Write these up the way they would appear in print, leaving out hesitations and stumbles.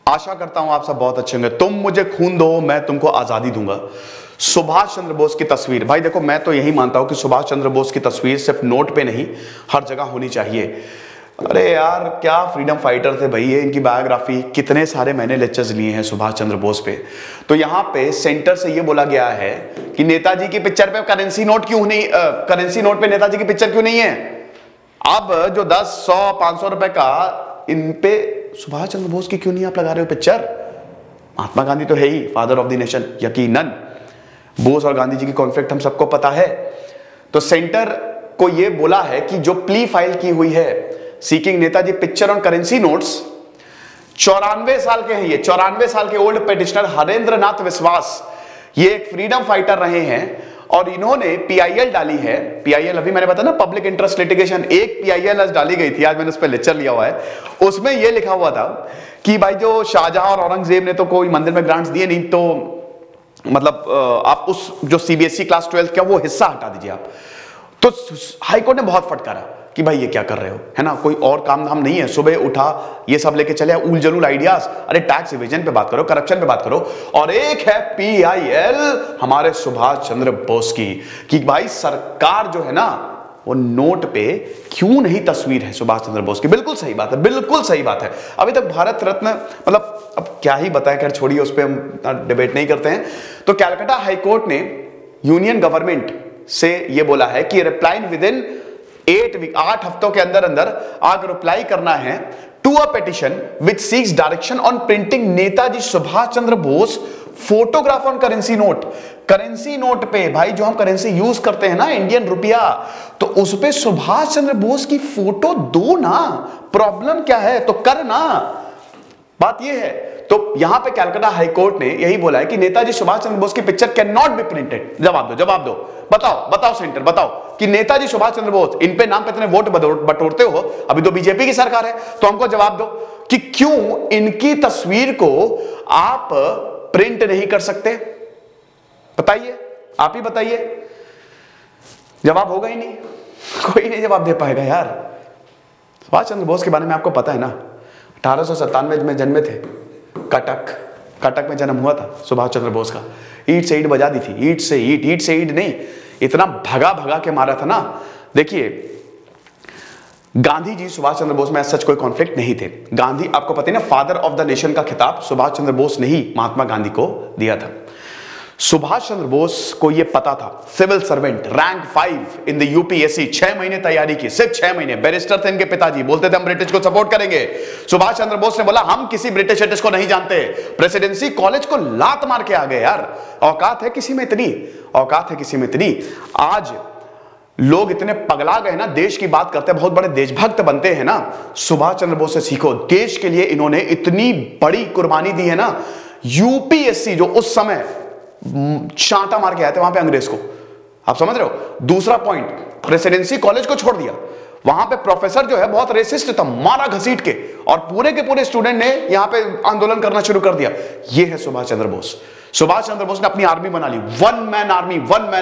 आशा करता हूं आप सब बहुत अच्छे होंगे। तुम मुझे खून दो, मैं तुमको आजादी दूंगा। सुभाष चंद्र बोस की तस्वीर, भाई देखो मैं तो यही मानता हूं कि सुभाष चंद्र बोस की तस्वीर सिर्फ नोट पे नहीं हर जगह होनी चाहिए। अरे यार क्या फ्रीडम फाइटर थे भाई, ये इनकी बायोग्राफी, कितने सारे मैंने लेक्चर्स लिए हैं सुभाष चंद्र बोस पे। तो यहाँ पे सेंटर से ये बोला गया है कि नेताजी की पिक्चर पे करेंसी नोट क्यों नहीं, करेंसी नोट पे नेताजी की पिक्चर क्यों नहीं है। अब जो 10, 100, 500 रुपए का, इन पे सुभाष चंद्र बोस की क्यों नहीं आप लगा रहे हो पिक्चर। महात्मा गांधी तो है ही फादर ऑफ द नेशन, यकीनन बोस और गांधी जी की कॉन्फ्लिक्ट हम सबको पता है। तो सेंटर को यह बोला है कि जो प्ली फाइल की हुई है seeking Netaji picture on currency notes, 94 साल के हैं ये, 94 साल के ओल्ड पिटिशनर हरेंद्र नाथ विश्वास, ये एक फ्रीडम फाइटर रहे हैं और इन्होंने पीआईएल डाली है। पीआईएल अभी मैंने बताया ना, पब्लिक इंटरेस्ट लिटिगेशन, एक पीआईएल आज डाली गई थी, आज मैंने उस पर लेक्चर लिया हुआ है। उसमें यह लिखा हुआ था कि भाई जो शाहजहां और औरंगजेब ने तो कोई मंदिर में ग्रांट्स दिए नहीं, तो मतलब आप उस जो सीबीएसई क्लास 12 का वो हिस्सा हटा दीजिए आप। तो हाईकोर्ट ने बहुत फटकारा कि भाई ये क्या कर रहे हो, है ना, कोई और काम धाम नहीं है, सुबह उठा ये सब लेके चले उल जलूल आइडियाज। अरे टैक्स इवेजन पे बात करो, करप्शन पे बात करो। और एक है पीआईएल हमारे सुभाष चंद्र बोस की, कि भाई सरकार जो है ना वो नोट पे क्यों नहीं तस्वीर है सुभाष चंद्र बोस की। बिल्कुल सही बात है, बिल्कुल सही बात है। अभी तक भारत रत्न, मतलब अब क्या ही बताएं, खैर छोड़िए, उस पर हम डिबेट नहीं करते हैं। तो कैलकाटा हाईकोर्ट ने यूनियन गवर्नमेंट से यह बोला है कि रिप्लाई विद इन 8 हफ्तों के अंदर अंदर आगे रिप्लाई करना है to a petition which seeks direction on printing Netaji Subhash Chandra Bose photograph on currency note. Currency note पे भाई जो हम करेंसी यूज करते हैं ना, इंडियन रुपया, तो उस पे सुभाष चंद्र बोस की फोटो दो ना, प्रॉब्लम क्या है, तो कर ना, बात ये है। तो यहां पे कैलकाटा हाईकोर्ट ने यही बोला है कि नेताजी सुभाष चंद्र बोस की picture can not be printed. जवाब दो, जवाब दो, बताओ बताओ सेंटर, बताओ कि नेताजी सुभाष चंद्र बोस, इन पे नाम पे इतने वोट बटोरते हो, अभी तो बीजेपी की सरकार है, तो हमको जवाब दो कि क्यों इनकी तस्वीर को आप प्रिंट नहीं कर सकते। बताइए, आप ही बताइए। जवाब होगा ही नहीं, कोई नहीं जवाब दे पाएगा यार। सुभाष चंद्र बोस के बारे में आपको पता है ना, 1897 में जन्मे थे, कटक में जन्म हुआ था सुभाष चंद्र बोस का। ईंट से ईंट बजा दी थी, ईंट से ईंट नहीं, इतना भगा भगा के मारा था ना। देखिए गांधी जी सुभाष चंद्र बोस में सच कोई कॉन्फ्लिक्ट नहीं थे। गांधी, आपको पता है ना, फादर ऑफ द नेशन का खिताब सुभाष चंद्र बोस ने ही महात्मा गांधी को दिया था। सुभाष चंद्र बोस को यह पता था, civil servant, rank 5 in the UPSC, 6 महीने तैयारी की, सिर्फ 6 महीने। बैरिस्टर थे इनके पिताजी, बोलते थे हम ब्रिटिश को सपोर्ट करेंगे। सुभाष चंद्र बोस ने बोला हम किसी ब्रिटिश को नहीं जानते, प्रेसिडेंसी कॉलेज को लात मार के आ गए यार। औकात है किसी में इतनी, औकात है किसी में इतनी। आज लोग इतने पगला गए ना, देश की बात करते हैं, बहुत बड़े देशभक्त बनते हैं ना, सुभाष चंद्र बोस से सीखो। देश के लिए इन्होंने इतनी बड़ी कुर्बानी दी है ना। यूपीएससी जो उस समय चांटा मार के आए थे वहां पे अंग्रेज को, आप समझ रहे हो। दूसरा पॉइंट, प्रेसिडेंसी कॉलेज को छोड़ दिया, वहां पे प्रोफेसर जो है बहुत रेसिस्ट था, मारा घसीट के, और पूरे के पूरे स्टूडेंट ने यहां पे आंदोलन करना शुरू कर दिया। यह है सुभाष चंद्र बोस। सुभाष चंद्र बोस ने अपनी आर्मी बना ली, वन मैन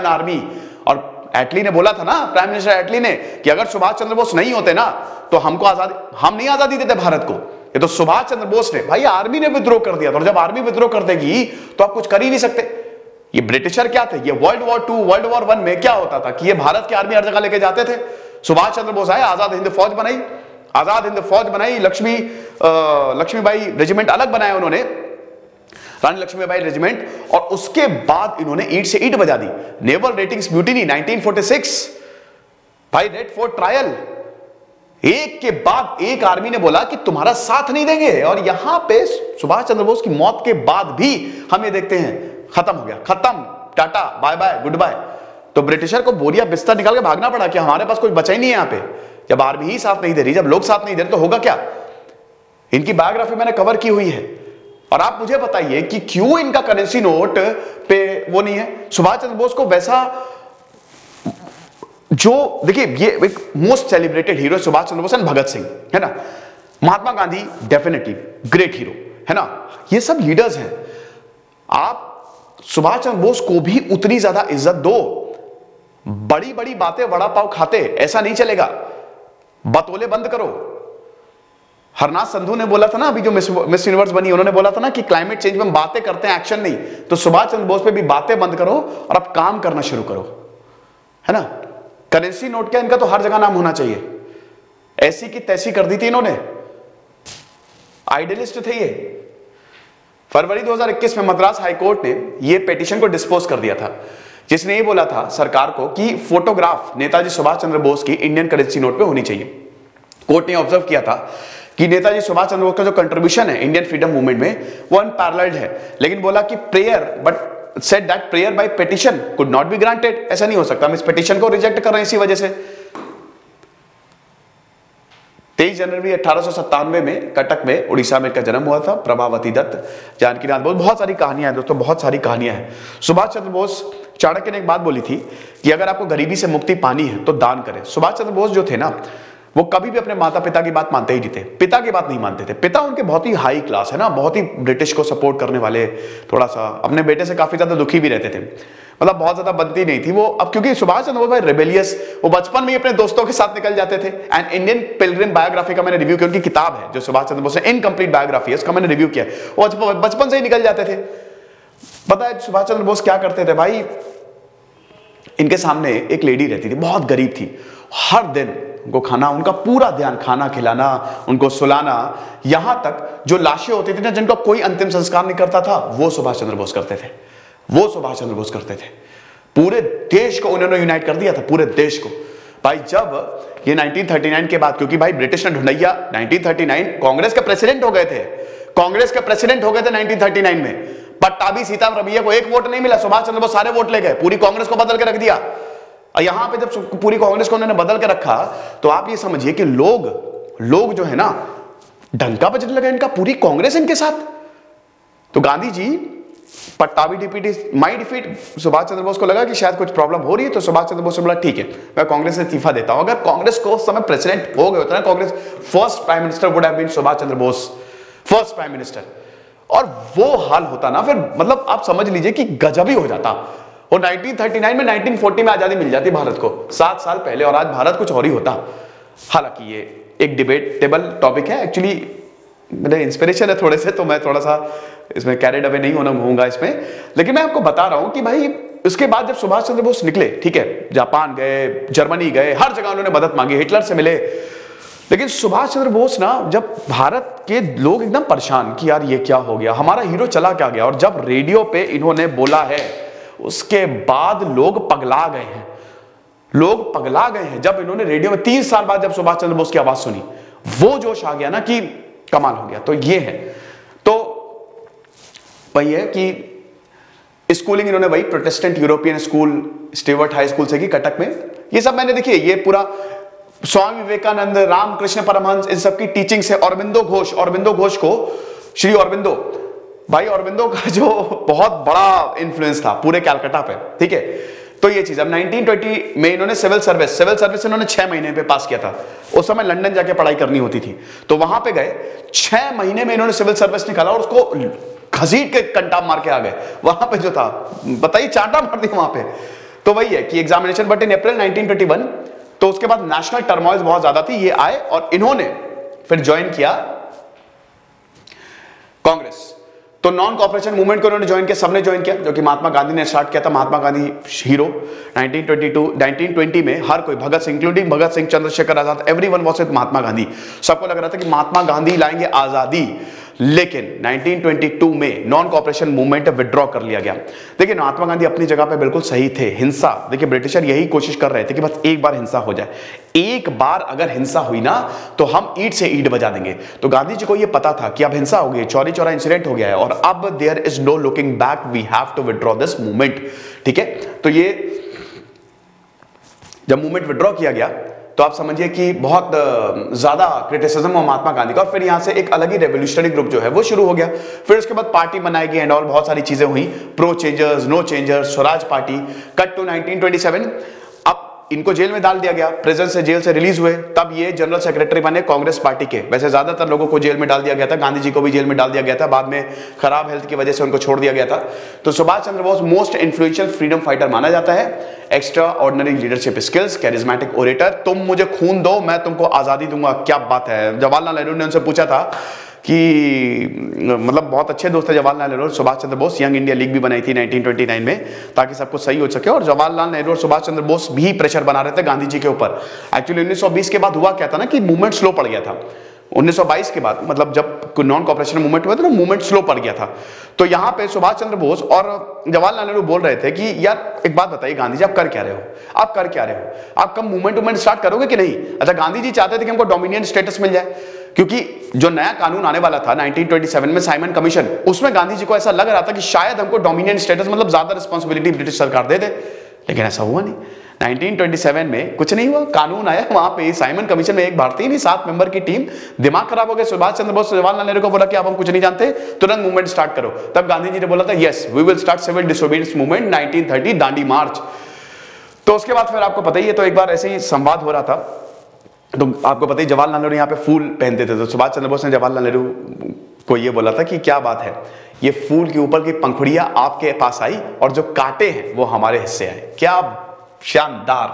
आर्मी। और एटली ने बोला था ना, प्राइम मिनिस्टर एटली ने, कि अगर सुभाष चंद्र बोस नहीं होते ना तो हमको आजादी, हम नहीं आजादी देते भारत को। ये तो सुभाष चंद्र बोस ने, भाई आर्मी ने विद्रोह कर दिया था, और जब आर्मी विद्रोह कर देगी तो आप कुछ कर ही नहीं सकते। ये ब्रिटिशर क्या थे, ये वर्ल्ड वॉर 2, वर्ल्ड वॉर 1 में क्या होता था कि ये भारत की आर्मी हर जगह लेके जाते थे। सुभाष चंद्र बोस आए, आजाद हिंद फौज बनाई, आजाद हिंद फौज बनाई, लक्ष्मीबाई रेजिमेंट अलग बनाया उन्होंने, रानी लक्ष्मीबाई रेजिमेंट, और उसके बाद इन्होंने ईंट से ईंट बजा दी। नेवल रेटिंग्स म्यूटिनी 1946, भाई रेड फोर्ट ट्रायल, एक के बाद एक आर्मी ने बोला कि तुम्हारा साथ नहीं देंगे। और यहां पे सुभाष चंद्र बोस की मौत के बाद भी हम ये देखते हैं, खत्म हो गया, खत्म, tata bye bye goodbye. तो ब्रिटिशर को बोरिया बिस्तर निकाल के भागना पड़ा कि हमारे पास कुछ बचा ही नहीं है यहां पे। जब आर्मी ही साथ नहीं दे रही, जब लोग साथ नहीं दे रहे, तो होगा क्या। इनकी बायोग्राफी मैंने कवर की हुई है। और आप मुझे बताइए कि क्यों इनका करेंसी नोट पे वो नहीं है। सुभाष चंद्र बोस को वैसा, जो देखिए ये एक most celebrated hero Subhash Chandra Bose and Bhagat Singh, है ना। Mahatma Gandhi definitely great hero, है ना, ये सब लीडर्स हैं। आप सुभाष चंद्र बोस को भी उतनी ज्यादा इज्जत दो। बड़ी बड़ी बातें वड़ा पाव खाते, ऐसा नहीं चलेगा। बतौले बंद करो, हरनाथ संधू ने बोला था ना, अभी जो मिस यूनिवर्स बनी, उन्होंने बोला था ना कि क्लाइमेट चेंज में हम बातें करते हैं, एक्शन नहीं। तो सुभाष चंद्र बोस पे भी बातें बंद करो और अब काम करना शुरू करो, है ना। करेंसी नोट क्या, इनका तो हर जगह नाम होना चाहिए। ऐसी की तैसी कर दी थी इन्होंने, आइडियलिस्ट थे ये। फरवरी 2021 में मद्रास हाईकोर्ट ने ये पिटीशन को डिस्पोज कर दिया था, जिसने ये बोला था सरकार को कि फोटोग्राफ नेताजी सुभाष चंद्र बोस की इंडियन करेंसी नोट पे होनी चाहिए। कोर्ट ने ऑब्जर्व किया था कि नेताजी सुभाष चंद्र बोस का जो कंट्रीब्यूशन है इंडियन फ्रीडम मूवमेंट में वो अनपैरेलल्ड है, लेकिन बोला कि prayer, but said that prayer by petition could not be granted. ऐसा नहीं हो सकता, हम इस पिटीशन को रिजेक्ट कर रहे हैं इसी वजह से। 23 जनवरी 1897 में कटक में उड़ीसा में इनका जन्म हुआ था। प्रभावती दत्त, जानकीनाथ बोस, बहुत सारी कहानियां हैं दोस्तों, बहुत सारी कहानियां हैं। सुभाष चंद्र बोस, चाणक्य ने एक बात बोली थी कि अगर आपको गरीबी से मुक्ति पानी है तो दान करें। सुभाष चंद्र बोस जो थे ना, वो कभी भी अपने माता पिता की बात मानते ही नहीं थे, पिता की बात नहीं मानते थे। पिता उनके बहुत ही हाई क्लास है ना, बहुत ही ब्रिटिश को सपोर्ट करने वाले, थोड़ा सा अपने बेटे से काफी ज्यादा दुखी भी रहते थे, मतलब बहुत ज्यादा बनती नहीं थी वो। अब क्योंकि सुभाष चंद्र बोस भाई रेबेलियस, वो बचपन में ही अपने दोस्तों के साथ निकल जाते थे। एंड इंडियन पिलग्रिम बायोग्राफी का मैंने रिव्यू किया, उनकी किताब है जो सुभाष चंद्र बोस ने इनकम्प्लीट बायोग्राफी है, उसका मैंने रिव्यू किया। वो बचपन से ही निकल जाते थे। पता है सुभाष चंद्र बोस क्या करते थे भाई, इनके सामने एक लेडी रहती थी, बहुत गरीब थी, हर दिन उनको खाना, उनका पूरा ध्यान खाना खिलाना, उनको सुलाना, यहां तक जो लाशें होती थी ना जिनका कोई अंतिम संस्कार नहीं करता था, वो सुभाष चंद्र बोस करते थे, वो सुभाष चंद्र बोस करते थे। पूरे देश को उन्होंने यूनाइट कर दिया था, पूरे देश को। भाई जब ये 1939 के बाद, क्योंकि भाई ब्रिटिश ने ढूंढैया 1939 कांग्रेस के प्रेसिडेंट हो गए थे, कांग्रेस के प्रेसिडेंट हो गए थे 1939 में। पट्टाभी सीतारामैया को एक वोट नहीं मिला, सुभाष चंद्र बोस सारे वोट ले गए, पूरी कांग्रेस को बदल के रख दिया। और यहां पे जब पूरी कांग्रेस को उन्होंने बदल के रखा, तो आप ये समझिए कि लोग जो है ना, डंका बजने लगा इनका, पूरी कांग्रेस इनके साथ। तो गांधी जी, पट्टाभी डिप्टी माई डिफीट, सुभाष चंद्र बोस को लगा कि शायद कुछ प्रॉब्लम हो रही है, तो सुभाष चंद्र बोस ने बोला ठीक है मैं कांग्रेस से इस्तीफा देता हूं। अगर कांग्रेस को उस समय प्रेसिडेंट हो गए होते ना Congress, first prime minister would have been Subhash Chandra Bose, first prime minister. और वो हाल होता ना फिर, मतलब आप समझ लीजिए कि गजब ही हो जाता। और 1939 में 1940 में आजादी मिल जाती भारत को, 7 साल पहले, और आज भारत कुछ और ही होता। हालांकि ये एक डिबेटेबल टॉपिक है, एक्चुअली मेरे इंस्पिरेशन है थोड़े से, तो मैं थोड़ा सा इसमें कैरिड अवे नहीं होऊंगा इसमें। लेकिन मैं आपको बता रहा हूं कि भाई उसके बाद जब सुभाष चंद्र बोस निकले, ठीक है, जापान गए, जर्मनी गए, हर जगह उन्होंने मदद मांगी, हिटलर से मिले। लेकिन सुभाष चंद्र बोस ना, जब भारत के लोग एकदम परेशान कि यार ये क्या हो गया, हमारा हीरो चला क्या गया, और जब रेडियो पे इन्होंने बोला है, उसके बाद लोग पगला गए हैं, लोग पगला गए हैं। जब इन्होंने रेडियो में 30 साल बाद जब सुभाष चंद्र बोस की आवाज सुनी, वो जोश आ गया ना कि कमाल हो गया। तो ये है, तो वही है कि स्कूलिंग इन्होंने वही Protestant European school, Stewart high school से की कटक में। ये सब मैंने देखिए, ये पूरा स्वामी विवेकानंद, रामकृष्ण परमहंस, इन सब की टीचिंग से। अरबिंदो घोष को, श्री अरबिंदो, भाई अरबिंदो का जो बहुत बड़ा इन्फ्लुएंस था पूरे कलकत्ता पे, ठीक है। तो ये चीज, अब 1920 में इन्होंने सिविल सर्विस इन्होंने 6 महीने पे पास किया था। उस समय लंदन जाके पढ़ाई करनी होती थी, तो वहां पे गए, 6 महीने में इन्होंने सिविल सर्विस निकाला और उसको घसीट के कंटाप मार के आ गए। वहां पे जो था, बताइए, चांटा मार दिया वहां पे। तो वही है कि एग्जामिनेशन, बट इन अप्रैल 1921, तो उसके बाद नेशनल टर्मोइल बहुत ज्यादा थी, ये आए और इन्होंने फिर ज्वाइन किया कांग्रेस। तो नॉन कॉपरेशन मूवमेंट को उन्होंने ज्वाइन किया, सबने ज्वाइन किया, जो कि महात्मा गांधी ने स्टार्ट किया था। महात्मा गांधी हीरो। 1920 में हर कोई, Bhagat Singh, including Bhagat Singh, Chandrashekhar Azad, everyone was with Mahatma Gandhi. सबको लग रहा था कि महात्मा गांधी लाएंगे आजादी, लेकिन 1922 में नॉन कॉपरेशन मूवमेंट विड्रॉ कर लिया गया। देखिए, महात्मा गांधी अपनी जगह पे बिल्कुल सही थे। हिंसा, देखिए ब्रिटिशर यही कोशिश कर रहे थे कि बस एक बार हिंसा हो जाए, एक बार अगर हिंसा हुई ना तो हम ईंट से ईंट बजा देंगे। तो गांधी जी को यह पता था कि अब हिंसा हो गई, चौरी चौरा इंसिडेंट हो गया है, और अब there is no looking back, we have to withdraw this movement, ठीक है। तो ये जब मूवमेंट विड्रॉ किया गया, तो आप समझिए कि बहुत ज्यादा क्रिटिसिज्म हुआ महात्मा गांधी का, और फिर यहां से एक अलग ही रेवोल्यूशनरी ग्रुप जो है वो शुरू हो गया। फिर उसके बाद पार्टी बनाई गई एंड ऑल, बहुत सारी चीजें हुई, pro changers, no changers, Swaraj Party. Cut to 1927। अब इनको जेल में डाल दिया गया, प्रिजन से जेल से रिलीज हुए, तब ये जनरल सेक्रेटरी बने कांग्रेस पार्टी के। वैसे ज्यादातर लोगों को जेल में डाल दिया गया था, गांधी जी को भी जेल में डाल दिया गया था, बाद में खराब हेल्थ की वजह से उनको छोड़ दिया गया था। तो Subhash Chandra Bose most influential freedom fighter माना जाता है। Extraordinary leadership skills, charismatic orator, तुम मुझे खून दो मैं तुमको आजादी दूंगा, क्या बात है। जवाहरलाल नेहरू ने उनसे पूछा था कि मतलब बहुत अच्छे दोस्त थे जवाहरलाल नेहरू और Subhash Chandra Bose, young India league भी बनाई थी 1929 में ताकि सब कुछ सही हो सके। और जवाहरलाल नेहरू और सुभाष चंद्र बोस भी प्रेशर बना रहे थे गांधी जी के ऊपर। एक्चुअली 1920 के बाद हुआ क्या था ना कि मूवमेंट स्लो पड़ गया था। 1922 के बाद मतलब जब नॉन कॉपरेशन मूवमेंट हुआ था ना, मूवमेंट स्लो पड़ गया था। तो यहाँ पे सुभाष चंद्र बोस और जवाहरलाल नेहरू बोल रहे थे कि यार एक बात बताइए गांधी जी, आप कर क्या रहे हो, आप कर क्या रहे हो, आप कब मूवमेंट स्टार्ट करोगे कि नहीं। अच्छा, गांधी जी चाहते थे कि हमको डोमिनियन स्टेटस मिल जाए, क्योंकि जो नया कानून आने वाला था 1927 में साइमन कमीशन, उसमें गांधी जी को ऐसा लग रहा था कि शायद हमको डोमिनियन स्टेटस मतलब ज्यादा रिस्पांसिबिलिटी ब्रिटिश सरकार दे दे, लेकिन ऐसा हुआ नहीं। 1927 में कुछ नहीं हुआ, कानून आया, वहां पे साइमन कमीशन में एक भारतीय नहीं 7 मेंबर की टीम, दिमाग खराब हो गया। सुभाष चंद्र बोस जवाहरलाल नेहरू को बोला कि आप हम कुछ नहीं जानते, तुरंत मूवमेंट स्टार्ट करो। तब गांधी जी ने बोला था yes we will start civil disobedience movement 1930 Dandi march. तो उसके बाद फिर आपको पता ही है, तो एक बार ऐसे ही संवाद हो रहा था, तो आपको पता ही जवाहरलाल नेहरू यहाँ पे फूल पहनते थे, तो सुभाष चंद्र बोस ने जवाहरलाल नेहरू को ये बोला था कि क्या बात है, ये फूल के ऊपर की पंखुड़ियां आपके पास आई और जो कांटे हैं वो हमारे हिस्से आए। क्या शानदार।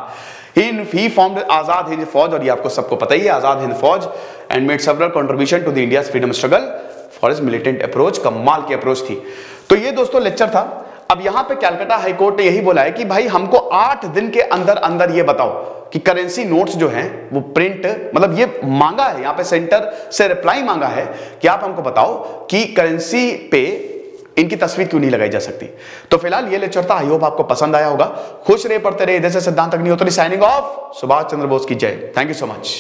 ही फॉर्म्ड आजाद हिंद फौज, और ये आपको सबको पता ही है, Azad Hind Fauj, and made several contribution to the India's freedom struggle for his militant approach. कमाल की अप्रोच थी। तो ये दोस्तों लेक्चर था। अब यहां पे कलकत्ता हाईकोर्ट ने यही बोला है कि भाई हमको 8 दिन के अंदर अंदर ये बताओ कि करेंसी नोट्स जो हैं वो प्रिंट, मतलब ये मांगा है यहां पे, सेंटर से रिप्लाई मांगा है कि आप हमको बताओ कि करेंसी पे इनकी तस्वीर क्यों नहीं लगाई जा सकती। तो फिलहाल ये लेक्चर था, आई होप आपको पसंद आया होगा। खुश रहे, पढ़ते रहे, इधर से सिद्धांत अग्निहोत्री साइनिंग ऑफ। सुभाष चंद्र बोस की जय। Thank you so much.